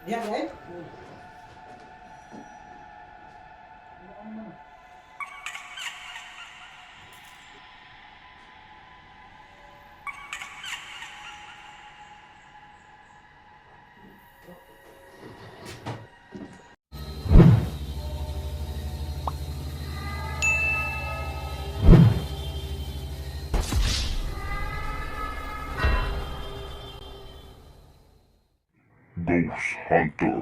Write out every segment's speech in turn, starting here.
Yan, eh? Ghost Hunter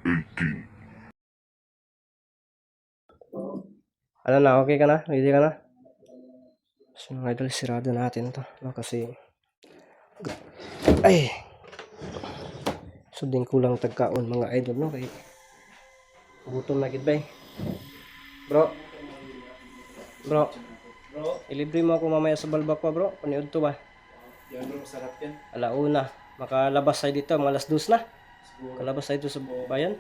18. Ano na, okay ka na? Ready ka na? So mga idol, sirado natin to. No? Kasi, ay, so din kulang tagkaon mga idol, no? Kay, gutom na gid ba eh. Bro, ilibre mo ako mamaya sa Balbakwa bro. Paniod to ba? Yan bro, masarap yan. Alauna. Makalabas tayo dito, mga alas 2 na. Siguro. Kalabas tayo dito sa bayan.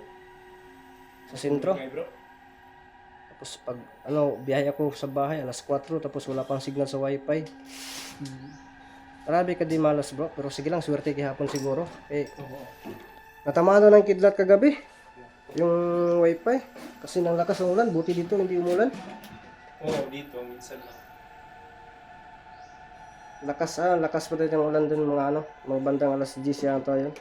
Sa sentro. Okay, bro. Tapos pag biyahe ako sa bahay alas 4 tapos wala pang signal sa wifi. Grabe ka di malas bro, pero sige lang, swerte kihapon siguro. Natamaan na ng kidlat kagabi. Yung wifi kasi nang lakas ng ulan, buti dito hindi umulan. Dito minsan lang. Lakas pa din ng ulan dun mga mga bandang alas 10 yata yun.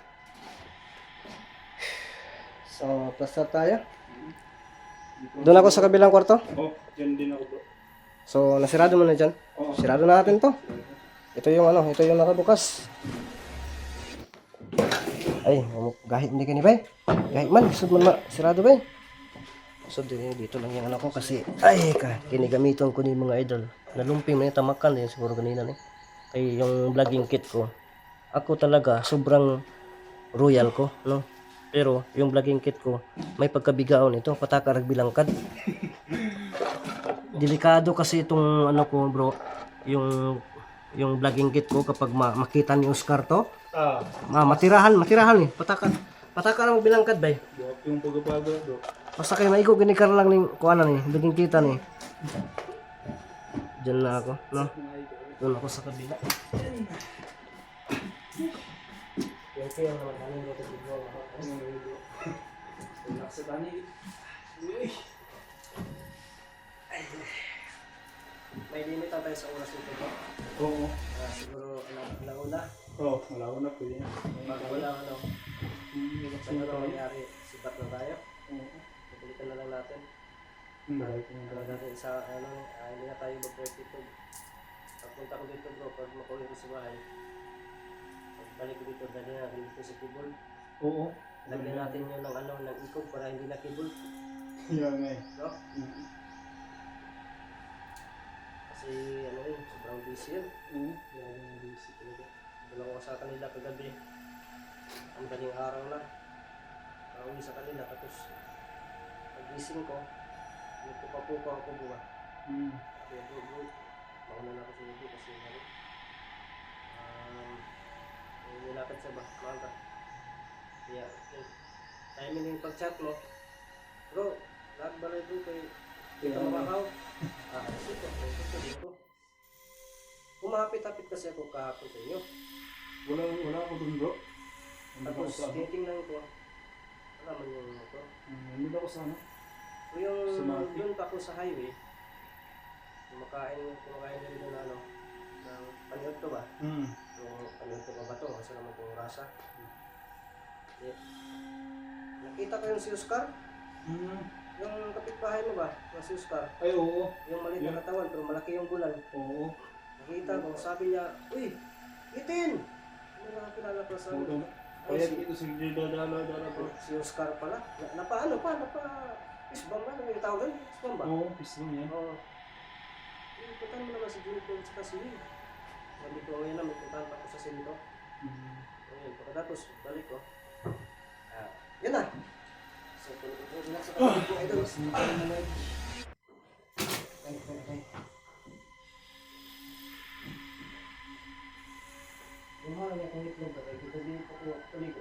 So, plasta tayo. Doon ako sa kabilang kwarto. Dyan din ako bro. So, nasirado mo na dyan. Sirado na natin to. Ito yung nakabukas. Ay, gahit hindi ka ni bay. Gahit man, sud man sirado bay. So, dito lang yung ko kasi, kinigamiton ko ni mga idol. Nalumping man yung tamakan din siguro kanina ni. Kaya yung vlogging kit ko, ako talaga sobrang royal ko, no? Pero yung vlogging kit ko, may pagkabigaon ito, pataka bilangkad. Delikado kasi itong ko bro, yung vlogging kit ko kapag makita ni Oscar to, matirahan eh, pataka lang bilangkad bay. Buwak yung pagkapaga bro. Basta kayo maigo ginikar lang ni kuana ni, vlogging kita ni. Diyan na ako, no? Doon ako sa kabila. Okay, ang naman namin dito dito. Sa tani. May limit tayo sa oras nito. Oo. Siguro alauna. Malaw na po yan. Wala Ano nangyari? Sipat na tayo. Pagalitan na lang natin. Natin sa hindi na tayo mag-practice. Pagpunta ko dito bro, pag makulit ko sa bahay. Pagbalik ko dito, dali natin dito sa keyboard. Oo. Lagyan natin yun ng ikog para hindi na keyboard. Yan nga eh. No? Kasi sobrang busy yun. Yan yung busy talaga. Walang ko sa kanila kagabi. Ang daling araw na. Pauwi sa kanila tapos pagising ko, nagpupa-pupa ako buka. Kaya bro, mauna na ako sa video kasi nilapit sa maaga. Kaya timing yung pag-chat mo. Bro, lahat ba na ito kay dito makakaw? Dito. Kumapit-apit kasi ako kahapon sa inyo. Wala ako dun bro. Tapos tinitingnan ko. Wala man yung motor. Nandun ako sa ano? Yun pa ako sa highway. Kumakain na rin ng panyod to ba? Yung panyod to ba to? Kasi naman itong rasa. Nakita ko yung si Oscar. Yung kapitbahay mo ba? Yung si Oscar. Ay oo. Yung maliit na katawan pero malaki yung gulan. Oo. Nakita ko, sabi niya, uy, itin! Ano na kilala pa sa amin? Kaya dito si dala bro. Si Oscar pala. Isbang ba? Ano yung tawag? Isbang ba? Oo, pisong yan. Oo. Puntahan mo naman si Junior at si Will. Sabi ko, ngayon na, may puntahan pa ako sa Sinto. Ngayon, pagkatapos, balik ko. Yan na! So, tulog na sa kapatid ko, idol. Ay. Yung mga nga kong itlog ba? Ito din po ko tuligo.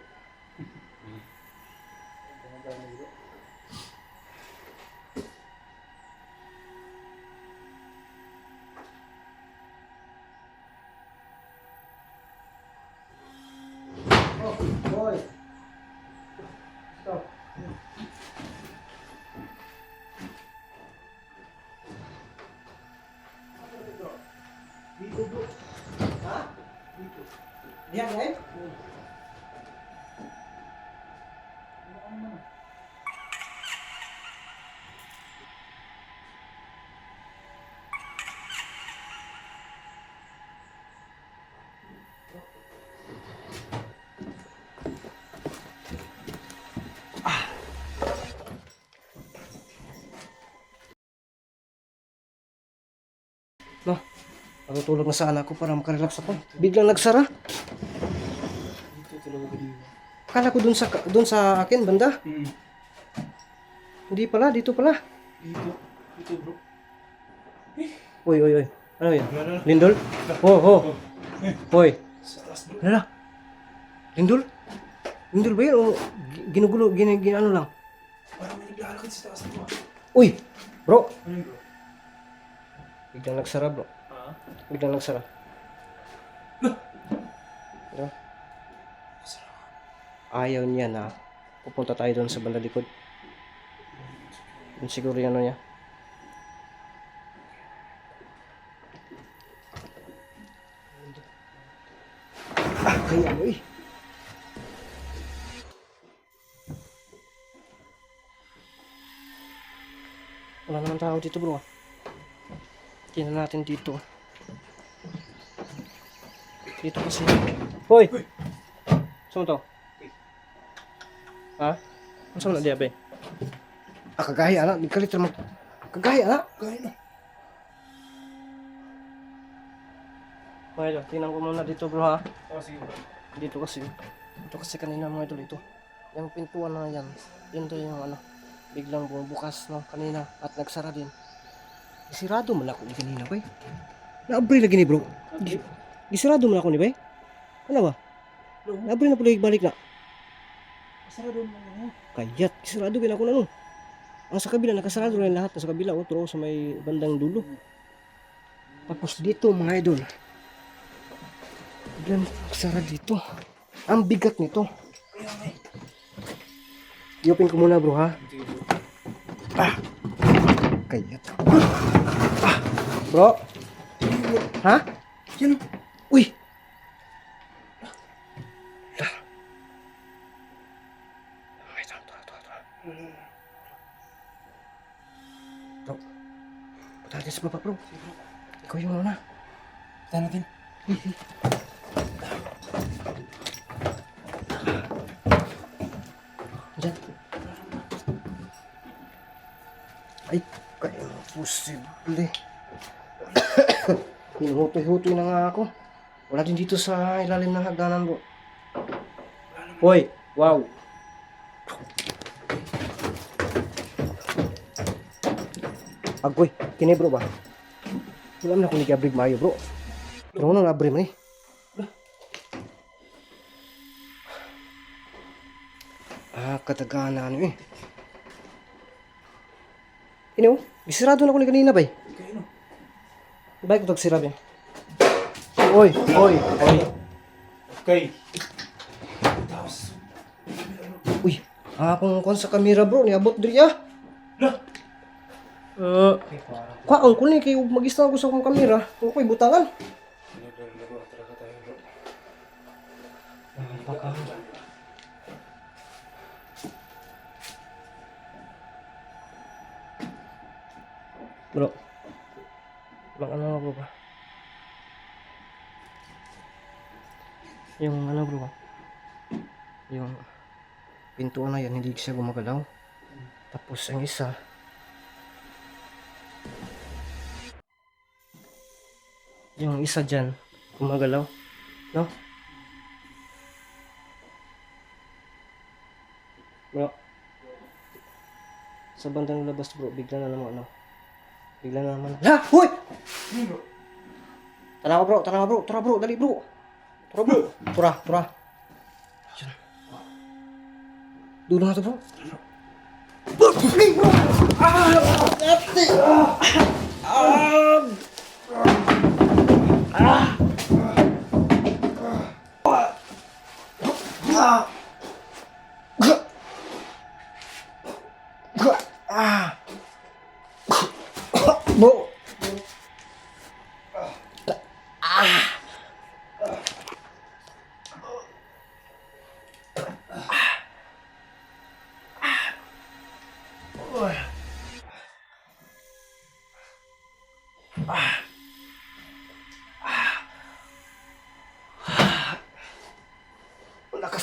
Oh, boy! Yan, eh? No, matutulog na sana ako para makarelax ako. Biglang nagsara. Dito talaga ko dito. Akala ko dun sa akin, banda. Hindi pala, dito pala. Dito. Dito bro. Uy, uy, uy. Ano yun? Lindol? Oh, oh. Hoy. Sa taas bro. Lala. Lindol? Lindol ba yun? O ginugulo, ano lang? Parang may naglalakad sa taas bro. Uy! Bro! Ano yun bro? Biglang nagsara, bro. Ha? Biglang nagsara. Ano? Ayaw niya na pupunta tayo doon sa banda likod. Yun siguro yung ano niya. Kaya ano eh. Wala naman tao dito bro. Tingnan natin dito. Dito kasi. Hoy! Saan to? Ha? Saan na diya be? Kagaya anak. Di kalit naman. Kagaya anak. Kaya na. Mga idol, tingnan ko muna dito bro ha. Oh, sige bro. Dito kasi kanina mga idol ito. Yung pintuan na yan. Yun to yung ano. Biglang bumubukas no kanina at nagsara din. Isirado man ako ni kanina bay. Naabri lagi ni bro. Isirado man ako ni bay. Ano ba? Naabri na pala balik na. Sarado naman yan. Kayat, isirado gina ako na nun. Ang sa kabila nakasarado rin lahat sa kabila pero sa may bandang dulo. Tapos dito mga idol. Biglang nagsara dito. Ang bigat nito. Iyopin ko muna bro ha. Kayat. Bro. Ha? Yan. Uy. Ay, tara. Bro. Punta natin sa baba bro. Ikaw yung una. Tayo natin. Diyan. Ay, kaya posible. Hinuhutoy-hutoy na nga ako. Wala din dito sa ilalim ng hagdanan bro. Hoy, wow. Agoy, kini bro ba? Wala na kung nag-abrig mayo bro. Pero ano na-abrig man eh. Katagaan na ano eh. Ino, bisirado na ko ni kanina bay. Kaya no. Baik ko tagsirado. Oy. Okay. Tapos. Uy, akong kon sa kamera bro, niabot diri ah. Lah. Okay, parang. Kwaon ko ni kay mag-install ko sa akong kamera. Kung ko'y butangan. Laro talaga tayo bro. Bro. Bang ano bro ba? Yung ano bro ba? Yung pintuan na yan, hindi siya gumagalaw. Tapos ang isa, yung isa dyan, gumagalaw. No? Bro. Sa bandang labas bro, bigla na naman ano. Bigla na naman. Ha! Hoy! Bro. Tara bro, tara bro, dali bro. Tara bro. Tura. Diyan. Dulo na to bro. Bro.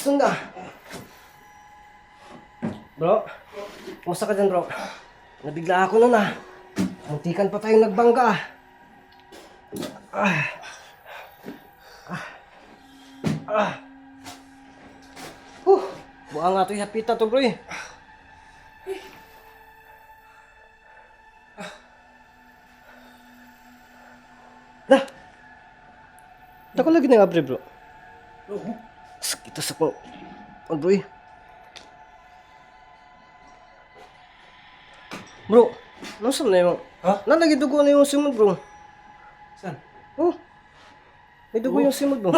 Gusto na. Bro, kumusta ka dyan bro? Nabigla ako nun ah. Muntikan pa tayong nagbangga ah. Ah. Ah. Ah. Buang nga ito yung hapita to bro eh. Dah. Tako lagi na nga bro. Sakit sa ko. Oh bro eh. Bro, nasaan na yung... Ha? Nalagi dugo na yung simod bro. Saan? Oh. May dugo yung simod bro.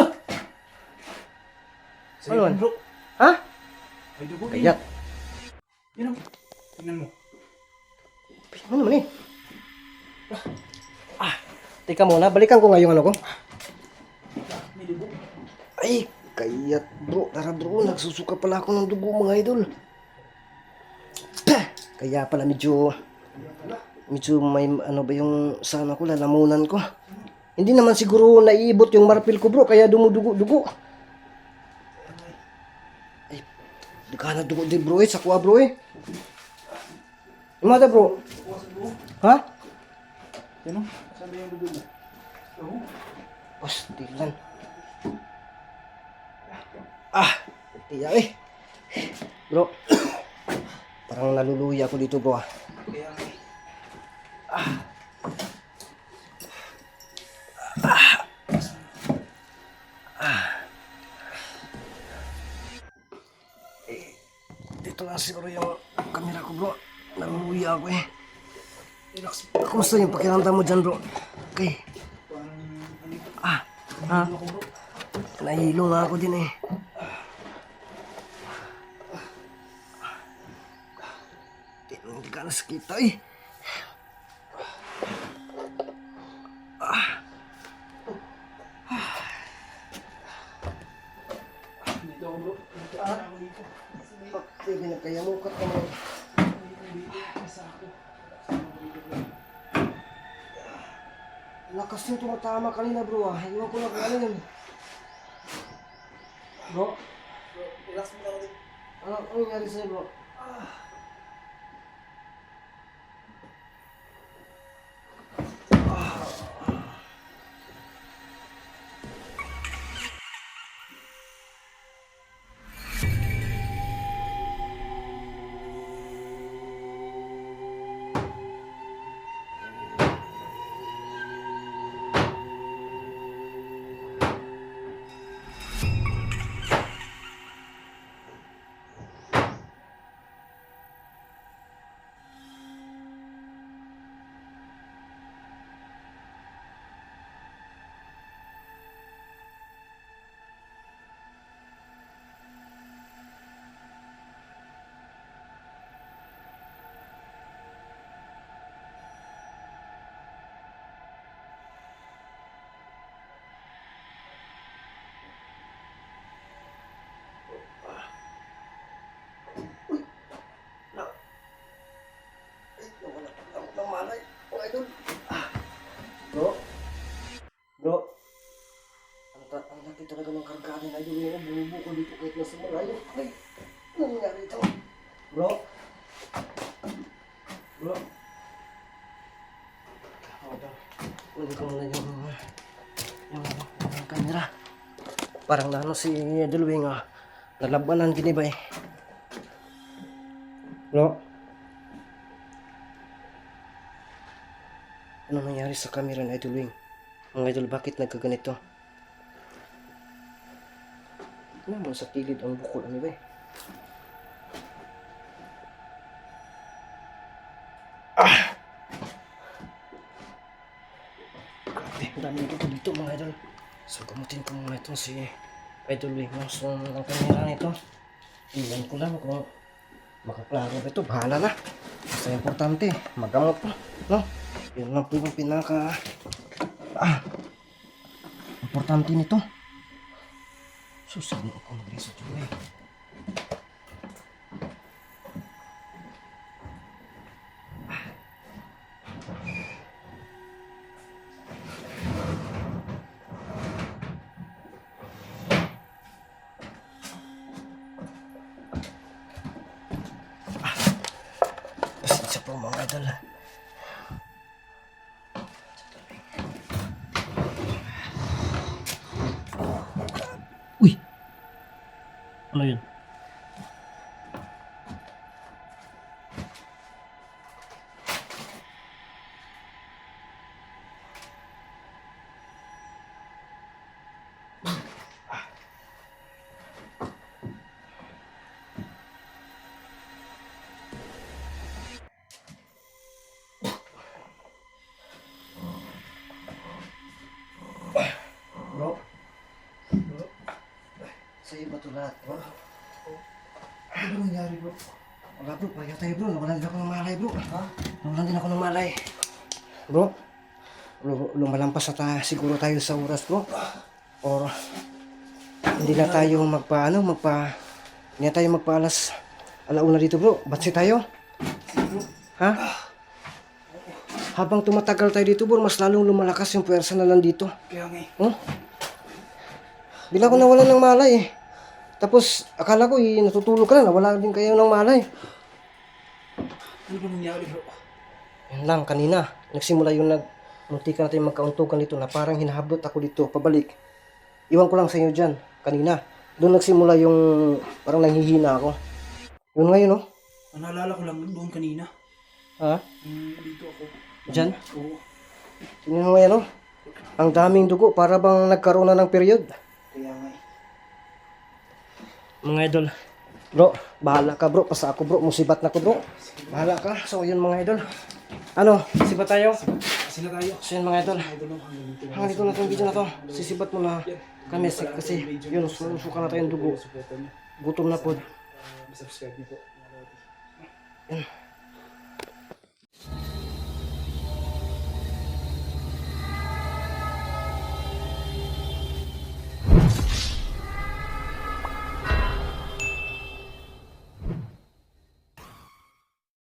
Sa'yo Ano yan, yan? bro. Ha? May dugo. Kayat. Yan o. Tingnan mo. Ano naman eh? Teka muna, balikan ko nga yung ano ko. May dugo. Ay, kayat bro. Tara bro, nagsusuka pala ako ng dugo mga idol. Kaya pala medyo may ano ba yung sana ko, lalamunan ko. Hindi naman siguro naiibot yung marpil ko bro, kaya dumudugo-dugo. Ay, dugana dugo di bro eh, sa kuha bro eh. Imada bro. Ha? Yan o. Saan ba yung dugo mo? Oo. Pastilan. Ah, tiya eh. Bro, parang naluluya ako dito bro ah. Kaya nga. Dito lang siguro yung camera ko bro. Naluluya ako eh. Relax. Kumusta yung pakiramdam mo dyan bro? Okay. Parang ano ito? Ah, ha? Ako bro. Nahilo nga ako din eh. Hindi ka naskita eh. Dito ako bro. Dito ako dito. Bakit pinagkayamukat ka mo? Dito. Isa ako. Lakas yung tumatama kanina bro ah. Iwan ko lang kung ano yun. Bro, Relax mo lang din. ano nangyari sa'yo bro? Malay, mga idol. Bro? Bro? Ang laki talaga ng kargaan ng idol yun. Bumubo ko dito kahit nasa malayo. Ay, ano nangyari ito? Bro? Bro? Ulit ko muna yung camera. Parang na ano si Idol Wing ah. Nalabanan gini ba eh. Bro? Ano nangyari sa camera na Idol Wing? Mga idol, bakit nagkaganito? Ano naman sa kilid ang bukol? Ano ba eh? Ang dami dito mga idol. So gamutin ko muna itong si Idol Wing. So ang camera nito, iwan ko lang kung makaklaro ba ito. Bahala na. Basta importante, magamot po. No? Yun lang po yung pinaka importante nito. Susunod ako mag-research ko eh. mga idol. Uy! Ano yun? Bro? Bro? Sa'yo ba ito lahat, bro? Ano ba nangyari bro? Wala bro, pahiya tayo bro. Nawalan din ako ng malay bro. Ha? Nawalan din ako ng malay. Bro, lumalampas na tayo, siguro tayo sa oras bro. Or hindi na tayo hindi na tayo magpaalas alauna dito bro. Batsi tayo. Ha? Habang tumatagal tayo dito bro, mas lalong lumalakas yung puwersa na nandito. Kaya nga eh. Oh? Bila ko nawalan ng malay eh. Tapos akala ko natutulog ka na, nawala din kayo ng malay. Ano ba nangyari bro? Yan lang, kanina. Nagsimula yung munti ka natin magkauntukan dito na parang hinahablot ako dito, pabalik. Iwan ko lang sa inyo dyan, kanina. Doon nagsimula yung parang nanghihina ako. Yun ngayon, no? Ang naalala ko lang doon kanina. Ha? Dito ako. Dyan? Oo. Tingnan mo yan, no? Ang daming dugo, para bang nagkaroon na ng period. Kaya nga eh. Mga idol, bro, bahala ka bro, pasa ako bro, musibat na ko bro. Bahala ka, so yun mga idol. Ano, sibat tayo? Sila tayo. So yun mga idol. Idol lang hanggang dito. Hanggang dito na itong video na to. Sisibat mo na kami kasi yun, suka na tayong dugo. Supportan niyo. Gutom na po. Subscribe niyo po. Yan.